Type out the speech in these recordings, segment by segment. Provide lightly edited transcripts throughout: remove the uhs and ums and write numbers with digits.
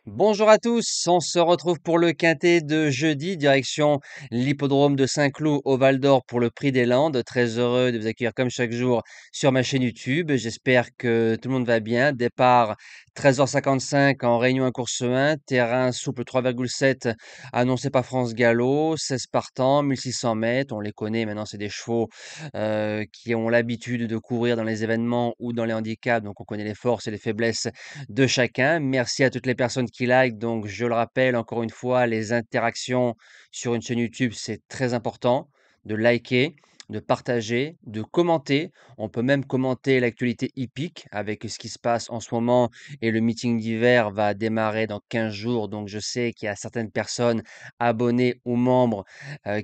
Bonjour à tous, on se retrouve pour le quintet de jeudi, direction l'hippodrome de Saint-Cloud au Val d'Or pour le Prix des Landes. Très heureux de vous accueillir comme chaque jour sur ma chaîne YouTube. J'espère que tout le monde va bien. Départ 13h55 en Réunion 1 course 1, terrain souple 3,7 annoncé par France Gallo, 16 partants, 1600 mètres. On les connaît maintenant, c'est des chevaux qui ont l'habitude de courir dans les événements ou dans les handicaps, donc on connaît les forces et les faiblesses de chacun. Merci à toutes les personnes qui like. Donc, je le rappelle encore une fois, les interactions sur une chaîne YouTube, c'est très important de liker, de partager, de commenter. On peut même commenter l'actualité hippique avec ce qui se passe en ce moment et le meeting d'hiver va démarrer dans 15 jours. Donc, je sais qu'il y a certaines personnes abonnées ou membres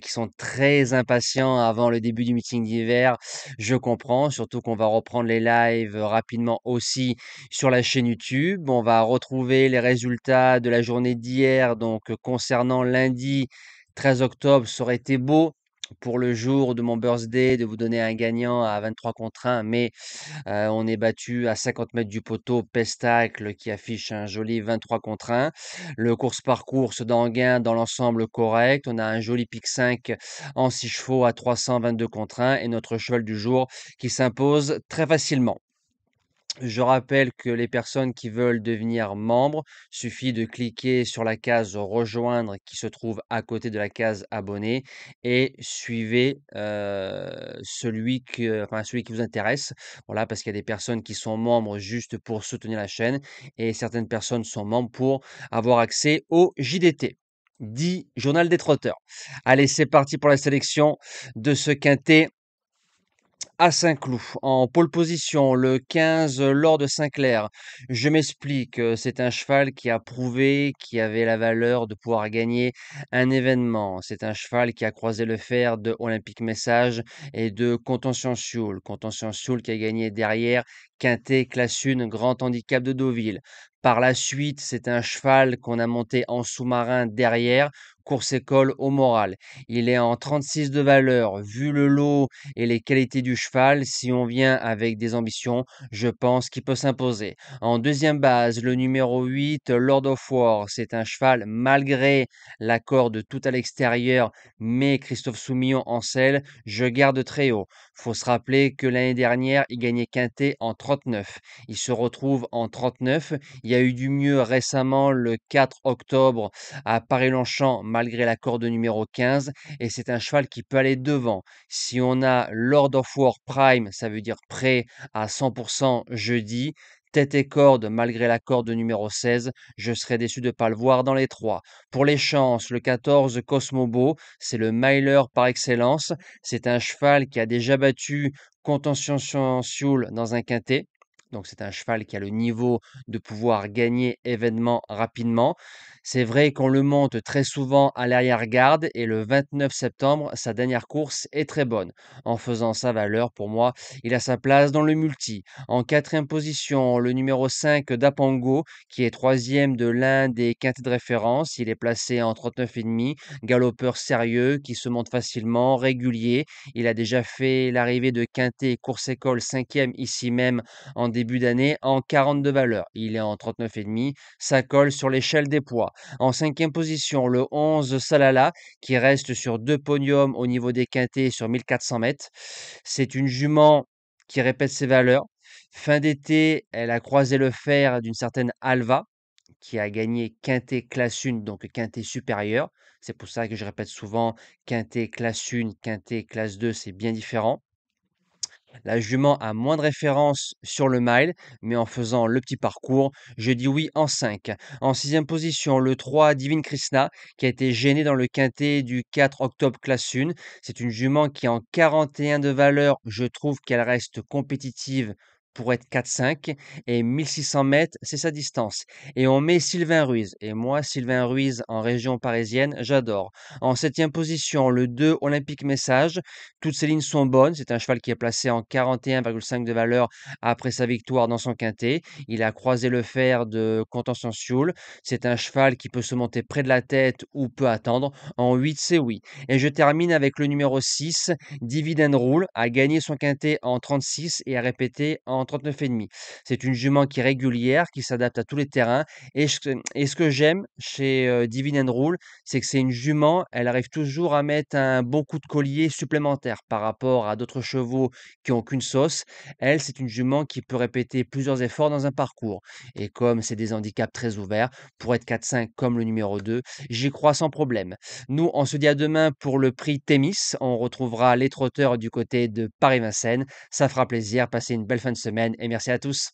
qui sont très impatients avant le début du meeting d'hiver. Je comprends, surtout qu'on va reprendre les lives rapidement aussi sur la chaîne YouTube. On va retrouver les résultats de la journée d'hier. Donc, concernant lundi 13 octobre, ça aurait été beau pour le jour de mon birthday de vous donner un gagnant à 23 contre 1, mais on est battu à 50 mètres du poteau, Pestacle qui affiche un joli 23 contre 1. Le course-parcours d'Anguin dans l'ensemble correct. On a un joli pic 5 en 6 chevaux à 322 contre 1 et notre cheval du jour qui s'impose très facilement. Je rappelle que les personnes qui veulent devenir membres, suffit de cliquer sur la case rejoindre qui se trouve à côté de la case abonner et suivez celui qui vous intéresse. Voilà, parce qu'il y a des personnes qui sont membres juste pour soutenir la chaîne et certaines personnes sont membres pour avoir accès au JDT, dit Journal des Trotteurs. Allez, c'est parti pour la sélection de ce quintet à Saint-Cloud. En pole position, le 15 Lord de Saint-Clair. Je m'explique, c'est un cheval qui a prouvé qu'il avait la valeur de pouvoir gagner un événement. C'est un cheval qui a croisé le fer de Olympique Message et de Contention Sioule. Contention Sioule qui a gagné derrière Quintet, Classe 1, Grand Handicap de Deauville. Par la suite, c'est un cheval qu'on a monté en sous-marin derrière, course école au moral. Il est en 36 de valeur. Vu le lot et les qualités du cheval, si on vient avec des ambitions, je pense qu'il peut s'imposer. En deuxième base, le numéro 8, Lord of War. C'est un cheval, malgré l'accord de tout à l'extérieur, mais Christophe Soumillon en selle, je garde très haut. Faut se rappeler que l'année dernière, il gagnait Quintet en 39. Il se retrouve en 39. Il y a eu du mieux récemment le 4 octobre à Paris-Longchamp, malgré l'accord de numéro 15. Et c'est un cheval qui peut aller devant. Si on a Lord of War Prime, ça veut dire prêt à 100% jeudi. Tête et corde, malgré la corde numéro 16, je serais déçu de ne pas le voir dans les trois. Pour les chances, le 14 Cosmobo, c'est le miler par excellence. C'est un cheval qui a déjà battu Contention Sioule dans un quintet. Donc c'est un cheval qui a le niveau de pouvoir gagner événement rapidement. C'est vrai qu'on le monte très souvent à l'arrière-garde et le 29 septembre, sa dernière course est très bonne. En faisant sa valeur, pour moi, il a sa place dans le multi. En quatrième position, le numéro 5 d'Apango, qui est troisième de l'un des quintets de référence. Il est placé en 39,5, galopeur sérieux, qui se monte facilement, régulier. Il a déjà fait l'arrivée de quintet course école 5e ici même en début d'année en 42 valeurs. Il est en 39,5, ça colle sur l'échelle des poids. En cinquième position, le 11 Salala, qui reste sur 2 podiums au niveau des quintets sur 1400 mètres. C'est une jument qui répète ses valeurs. Fin d'été, elle a croisé le fer d'une certaine Alva, qui a gagné quintet classe 1, donc quintet supérieur. C'est pour ça que je répète souvent quintet classe 1, quintet classe 2, c'est bien différent. La jument a moins de références sur le mile, mais en faisant le petit parcours, je dis oui en 5. En sixième position, le 3 Divine Krishna, qui a été gêné dans le quintet du 4 octobre classe 1. C'est une jument qui en 41 de valeur, je trouve qu'elle reste compétitive pour être 4-5 et 1600 mètres, c'est sa distance. Et on met Sylvain Ruiz. Et moi, Sylvain Ruiz en région parisienne, j'adore. En septième position, le 2 Olympique Message. Toutes ces lignes sont bonnes. C'est un cheval qui est placé en 41,5 de valeur après sa victoire dans son quintet. Il a croisé le fer de Contention Sioule. C'est un cheval qui peut se monter près de la tête ou peut attendre. En 8, c'est oui. Et je termine avec le numéro 6, Dividend Rule, a gagné son quintet en 36 et a répété en 39,5. C'est une jument qui est régulière, qui s'adapte à tous les terrains. Et ce que j'aime chez Dividend Rule, c'est que c'est une jument, elle arrive toujours à mettre un bon coup de collier supplémentaire par rapport à d'autres chevaux qui ont qu'une sauce. Elle, c'est une jument qui peut répéter plusieurs efforts dans un parcours. Et comme c'est des handicaps très ouverts, pour être 4-5 comme le numéro 2, j'y crois sans problème. Nous, on se dit à demain pour le prix Thémis. On retrouvera les trotteurs du côté de Paris-Vincennes. Ça fera plaisir. Passez une belle fin de semaine et merci à tous.